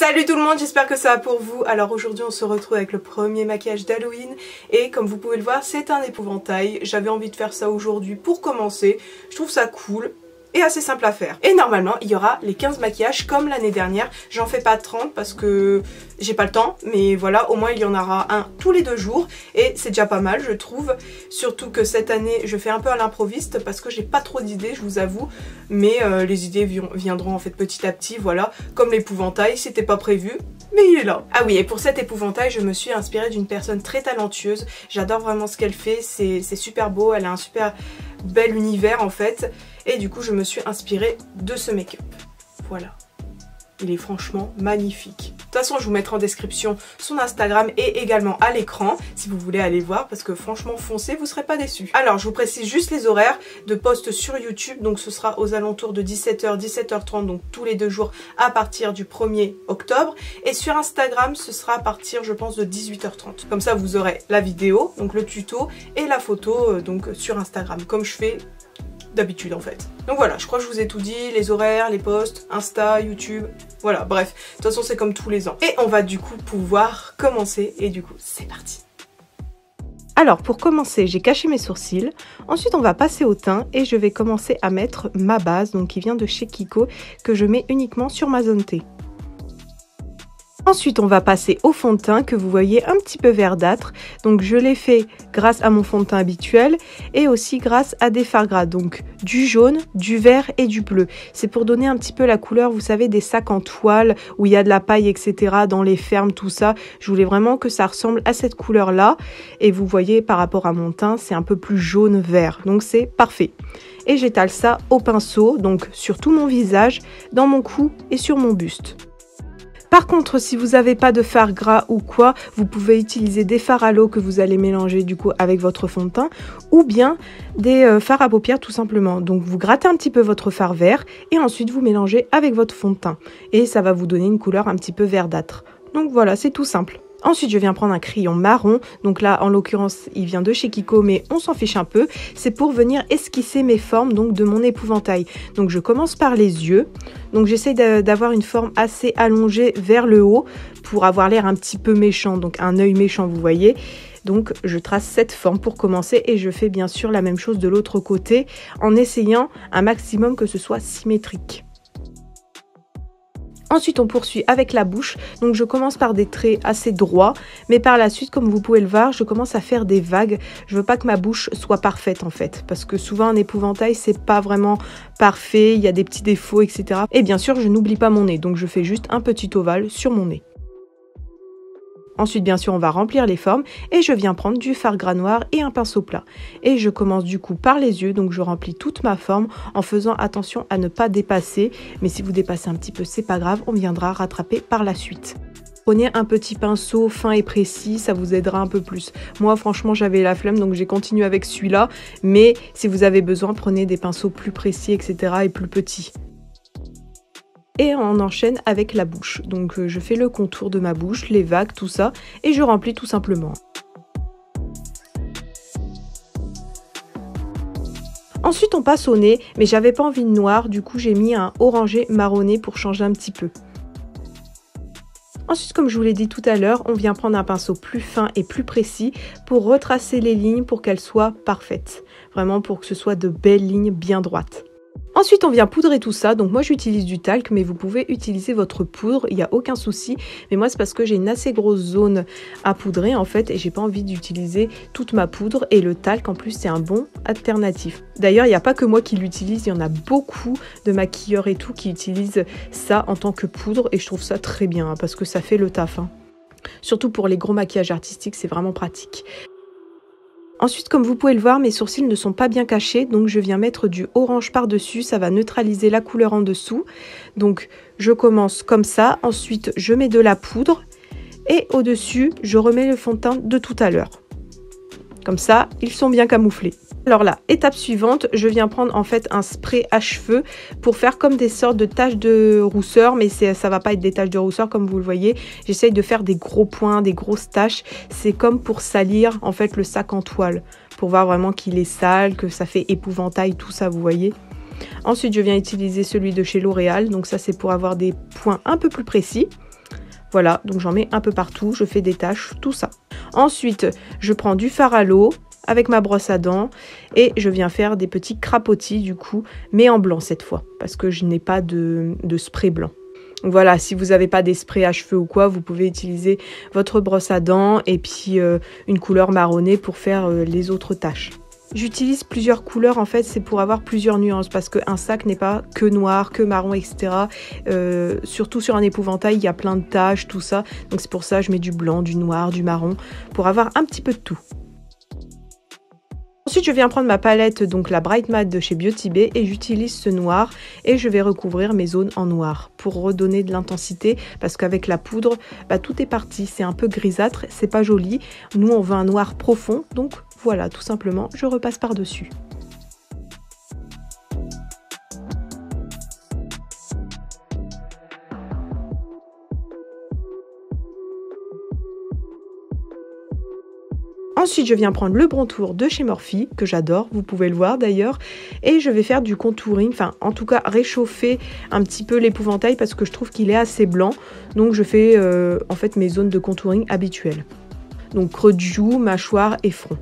Salut tout le monde, j'espère que ça va pour vous. Alors aujourd'hui on se retrouve avec le premier maquillage d'Halloween et comme vous pouvez le voir c'est un épouvantail. J'avais envie de faire ça aujourd'hui pour commencer, je trouve ça cool et assez simple à faire. Et normalement il y aura les 15 maquillages comme l'année dernière. J'en fais pas 30 parce que j'ai pas le temps, mais voilà, au moins il y en aura un tous les 2 jours et c'est déjà pas mal je trouve. Surtout que cette année je fais un peu à l'improviste parce que j'ai pas trop d'idées, je vous avoue, mais les idées viendront en fait petit à petit, voilà, comme l'épouvantail, c'était pas prévu. Mais il est là. Ah oui, et pour cet épouvantail, je me suis inspirée d'une personne très talentueuse. J'adore vraiment ce qu'elle fait, c'est super beau, elle a un super bel univers en fait. Et du coup, je me suis inspirée de ce make-up. Voilà. Il est franchement magnifique. De toute façon, je vous mettrai en description son Instagram et également à l'écran si vous voulez aller voir parce que franchement, foncez, vous serez pas déçus. Alors, je vous précise juste les horaires de post sur YouTube. Donc, ce sera aux alentours de 17h, 17h30, donc tous les 2 jours à partir du 1er octobre. Et sur Instagram, ce sera à partir, je pense, de 18h30. Comme ça, vous aurez la vidéo, donc le tuto et la photo donc sur Instagram, comme je fais d'habitude en fait. Donc voilà, je crois que je vous ai tout dit, les horaires, les posts, Insta, YouTube, voilà, bref. De toute façon, c'est comme tous les ans. Et on va du coup pouvoir commencer et du coup, c'est parti. Alors pour commencer, j'ai caché mes sourcils. Ensuite, on va passer au teint et je vais commencer à mettre ma base, donc qui vient de chez Kiko, que je mets uniquement sur ma zone T. Ensuite, on va passer au fond de teint que vous voyez un petit peu verdâtre. Donc, je l'ai fait grâce à mon fond de teint habituel et aussi grâce à des fards gras. Donc, du jaune, du vert et du bleu. C'est pour donner un petit peu la couleur, vous savez, des sacs en toile où il y a de la paille, etc. dans les fermes, tout ça. Je voulais vraiment que ça ressemble à cette couleur-là. Et vous voyez, par rapport à mon teint, c'est un peu plus jaune-vert. Donc, c'est parfait. Et j'étale ça au pinceau, donc sur tout mon visage, dans mon cou et sur mon buste. Par contre, si vous n'avez pas de fard gras ou quoi, vous pouvez utiliser des fards à l'eau que vous allez mélanger du coup avec votre fond de teint ou bien des fards à paupières tout simplement. Donc vous grattez un petit peu votre fard vert et ensuite vous mélangez avec votre fond de teint et ça va vous donner une couleur un petit peu verdâtre. Donc voilà, c'est tout simple. Ensuite, je viens prendre un crayon marron. Donc là, en l'occurrence, il vient de chez Kiko, mais on s'en fiche un peu. C'est pour venir esquisser mes formes donc de mon épouvantail. Donc je commence par les yeux. Donc j'essaie d'avoir une forme assez allongée vers le haut pour avoir l'air un petit peu méchant. Donc un œil méchant, vous voyez. Donc je trace cette forme pour commencer et je fais bien sûr la même chose de l'autre côté en essayant un maximum que ce soit symétrique. Ensuite, on poursuit avec la bouche. Donc, je commence par des traits assez droits. Mais par la suite, comme vous pouvez le voir, je commence à faire des vagues. Je veux pas que ma bouche soit parfaite, en fait. Parce que souvent, un épouvantail, c'est pas vraiment parfait. Il y a des petits défauts, etc. Et bien sûr, je n'oublie pas mon nez. Donc, je fais juste un petit ovale sur mon nez. Ensuite, bien sûr, on va remplir les formes et je viens prendre du fard gras noir et un pinceau plat. Et je commence du coup par les yeux, donc je remplis toute ma forme en faisant attention à ne pas dépasser. Mais si vous dépassez un petit peu, c'est pas grave, on viendra rattraper par la suite. Prenez un petit pinceau fin et précis, ça vous aidera un peu plus. Moi, franchement, j'avais la flemme, donc j'ai continué avec celui-là. Mais si vous avez besoin, prenez des pinceaux plus précis, etc. et plus petits. Et on enchaîne avec la bouche. Donc je fais le contour de ma bouche, les vagues, tout ça, et je remplis tout simplement. Ensuite on passe au nez, mais j'avais pas envie de noir, du coup j'ai mis un orangé marronné pour changer un petit peu. Ensuite, comme je vous l'ai dit tout à l'heure, on vient prendre un pinceau plus fin et plus précis pour retracer les lignes pour qu'elles soient parfaites. Vraiment pour que ce soit de belles lignes bien droites. Ensuite, on vient poudrer tout ça. Donc moi, j'utilise du talc, mais vous pouvez utiliser votre poudre. Il n'y a aucun souci. Mais moi, c'est parce que j'ai une assez grosse zone à poudrer, en fait. Et j'ai pas envie d'utiliser toute ma poudre. Et le talc, en plus, c'est un bon alternatif. D'ailleurs, il n'y a pas que moi qui l'utilise. Il y en a beaucoup de maquilleurs et tout qui utilisent ça en tant que poudre. Et je trouve ça très bien, hein, parce que ça fait le taf. Hein. Surtout pour les gros maquillages artistiques, c'est vraiment pratique. Ensuite, comme vous pouvez le voir, mes sourcils ne sont pas bien cachés, donc je viens mettre du orange par-dessus, ça va neutraliser la couleur en dessous. Donc je commence comme ça, ensuite je mets de la poudre et au-dessus, je remets le fond de teint de tout à l'heure. Comme ça, ils sont bien camouflés. Alors là, étape suivante, je viens prendre en fait un spray à cheveux pour faire comme des sortes de taches de rousseur, mais ça va pas être des taches de rousseur comme vous le voyez. J'essaye de faire des gros points, des grosses taches. C'est comme pour salir en fait le sac en toile, pour voir vraiment qu'il est sale, que ça fait épouvantail, tout ça, vous voyez. Ensuite, je viens utiliser celui de chez L'Oréal, donc ça c'est pour avoir des points un peu plus précis. Voilà, donc j'en mets un peu partout, je fais des taches, tout ça. Ensuite, je prends du fard à l'eau avec ma brosse à dents et je viens faire des petits crapotis du coup, mais en blanc cette fois, parce que je n'ai pas de spray blanc. Donc voilà, si vous n'avez pas des sprays à cheveux ou quoi, vous pouvez utiliser votre brosse à dents et puis une couleur marronnée pour faire les autres taches. J'utilise plusieurs couleurs, en fait, c'est pour avoir plusieurs nuances, parce qu'un sac n'est pas que noir, que marron, etc. Surtout sur un épouvantail, il y a plein de taches, tout ça. Donc c'est pour ça que je mets du blanc, du noir, du marron, pour avoir un petit peu de tout. Ensuite, je viens prendre ma palette, donc la Bright Matte de chez Beauty Bay, et j'utilise ce noir et je vais recouvrir mes zones en noir pour redonner de l'intensité, parce qu'avec la poudre, tout est parti, c'est un peu grisâtre, c'est pas joli. Nous, on veut un noir profond, donc voilà, tout simplement, je repasse par-dessus. Ensuite, je viens prendre le Brontour de chez Morphe, que j'adore, vous pouvez le voir d'ailleurs, et je vais faire du contouring, enfin en tout cas réchauffer un petit peu l'épouvantail parce que je trouve qu'il est assez blanc, donc je fais en fait mes zones de contouring habituelles. Donc creux de joue, mâchoire et front.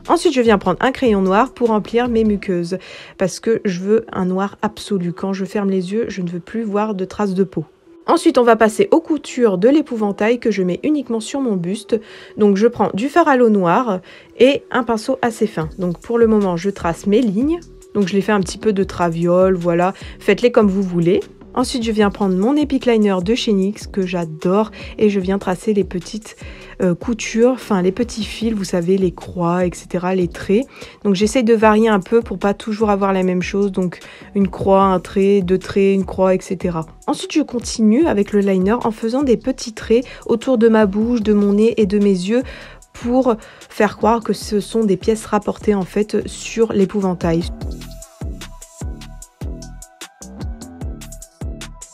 Ensuite, je viens prendre un crayon noir pour remplir mes muqueuses, parce que je veux un noir absolu. Quand je ferme les yeux, je ne veux plus voir de traces de peau. Ensuite, on va passer aux coutures de l'épouvantail que je mets uniquement sur mon buste. Donc, je prends du fard à l'eau noir et un pinceau assez fin. Donc, pour le moment, je trace mes lignes. Donc, je les fais un petit peu de traviole, voilà. Faites-les comme vous voulez. Ensuite, je viens prendre mon Epic Liner de chez NYX que j'adore et je viens tracer les petites coutures, enfin les petits fils, vous savez, les croix, etc., les traits. Donc, j'essaye de varier un peu pour pas toujours avoir la même chose. Donc, une croix, un trait, deux traits, une croix, etc. Ensuite, je continue avec le liner en faisant des petits traits autour de ma bouche, de mon nez et de mes yeux pour faire croire que ce sont des pièces rapportées en fait sur l'épouvantail.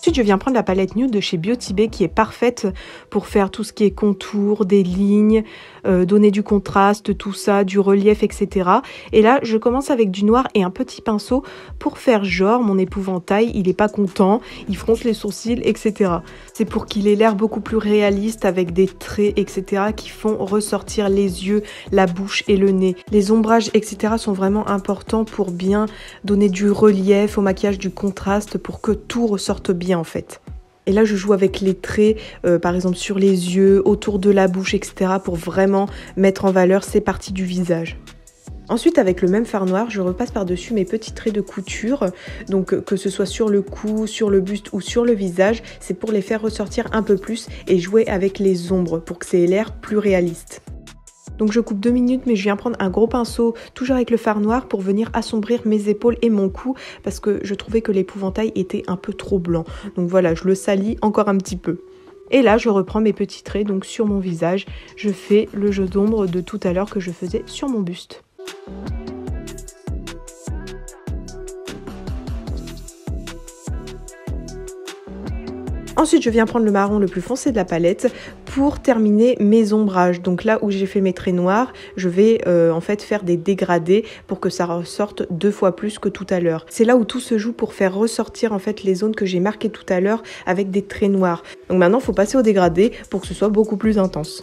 Ensuite, je viens prendre la palette Nude de chez Beauty Bay qui est parfaite pour faire tout ce qui est contour, des lignes, donner du contraste, tout ça, du relief, etc. Et là, je commence avec du noir et un petit pinceau pour faire genre mon épouvantail, il n'est pas content, il fronce les sourcils, etc. C'est pour qu'il ait l'air beaucoup plus réaliste avec des traits, etc. qui font ressortir les yeux, la bouche et le nez. Les ombrages, etc. sont vraiment importants pour bien donner du relief au maquillage, du contraste, pour que tout ressorte bien en fait. Et là je joue avec les traits, par exemple sur les yeux, autour de la bouche, etc. pour vraiment mettre en valeur ces parties du visage. Ensuite, avec le même fard noir, je repasse par-dessus mes petits traits de couture, donc que ce soit sur le cou, sur le buste ou sur le visage, c'est pour les faire ressortir un peu plus et jouer avec les ombres pour que ça ait l'air plus réaliste. Donc je coupe 2 minutes, mais je viens prendre un gros pinceau, toujours avec le fard noir, pour venir assombrir mes épaules et mon cou, parce que je trouvais que l'épouvantail était un peu trop blanc. Donc voilà, je le salis encore un petit peu. Et là, je reprends mes petits traits, donc sur mon visage, je fais le jeu d'ombre de tout à l'heure que je faisais sur mon buste. Ensuite, je viens prendre le marron le plus foncé de la palette pour terminer mes ombrages. Donc là où j'ai fait mes traits noirs, je vais en fait faire des dégradés pour que ça ressorte 2 fois plus que tout à l'heure. C'est là où tout se joue pour faire ressortir en fait les zones que j'ai marquées tout à l'heure avec des traits noirs. Donc maintenant, il faut passer au dégradé pour que ce soit beaucoup plus intense.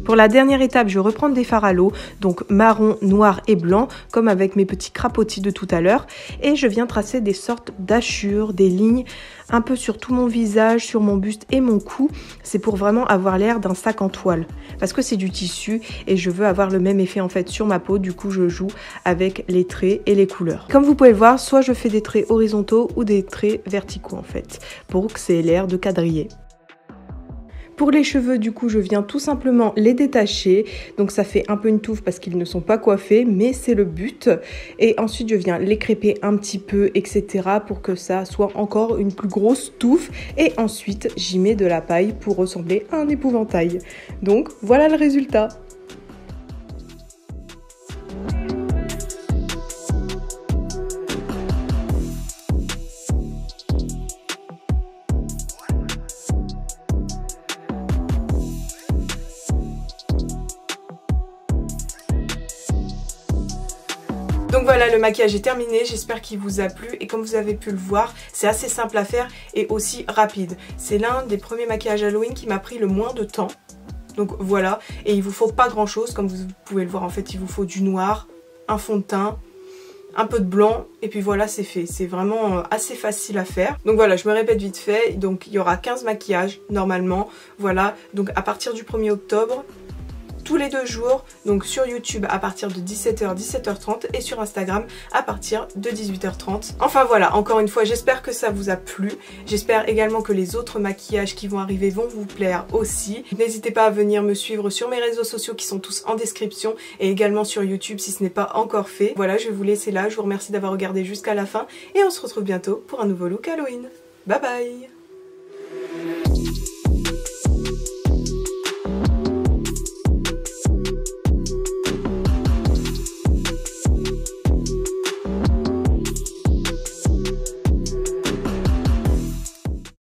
Pour la dernière étape, je reprends des fards à l'eau, donc marron, noir et blanc, comme avec mes petits crapotis de tout à l'heure. Et je viens tracer des sortes d'hachures, des lignes, un peu sur tout mon visage, sur mon buste et mon cou. C'est pour vraiment avoir l'air d'un sac en toile, parce que c'est du tissu et je veux avoir le même effet en fait sur ma peau. Du coup, je joue avec les traits et les couleurs. Comme vous pouvez le voir, soit je fais des traits horizontaux ou des traits verticaux en fait, pour que ça ait l'air de quadriller. Pour les cheveux, du coup, je viens tout simplement les détacher. Donc ça fait un peu une touffe parce qu'ils ne sont pas coiffés, mais c'est le but. Et ensuite, je viens les crêper un petit peu, etc. pour que ça soit encore une plus grosse touffe. Et ensuite, j'y mets de la paille pour ressembler à un épouvantail. Donc voilà le résultat. Donc voilà, le maquillage est terminé, j'espère qu'il vous a plu et comme vous avez pu le voir, c'est assez simple à faire et aussi rapide. C'est l'un des premiers maquillages Halloween qui m'a pris le moins de temps. Donc voilà, et il vous faut pas grand chose, comme vous pouvez le voir en fait, il vous faut du noir, un fond de teint, un peu de blanc et puis voilà, c'est fait. C'est vraiment assez facile à faire. Donc voilà, je me répète vite fait, donc il y aura 15 maquillages normalement. Voilà, donc à partir du 1er octobre, tous les 2 jours, donc sur YouTube à partir de 17h, 17h30 et sur Instagram à partir de 18h30. Enfin voilà, encore une fois, j'espère que ça vous a plu. J'espère également que les autres maquillages qui vont arriver vont vous plaire aussi. N'hésitez pas à venir me suivre sur mes réseaux sociaux qui sont tous en description et également sur YouTube si ce n'est pas encore fait. Voilà, je vais vous laisser là. Je vous remercie d'avoir regardé jusqu'à la fin et on se retrouve bientôt pour un nouveau look Halloween. Bye bye!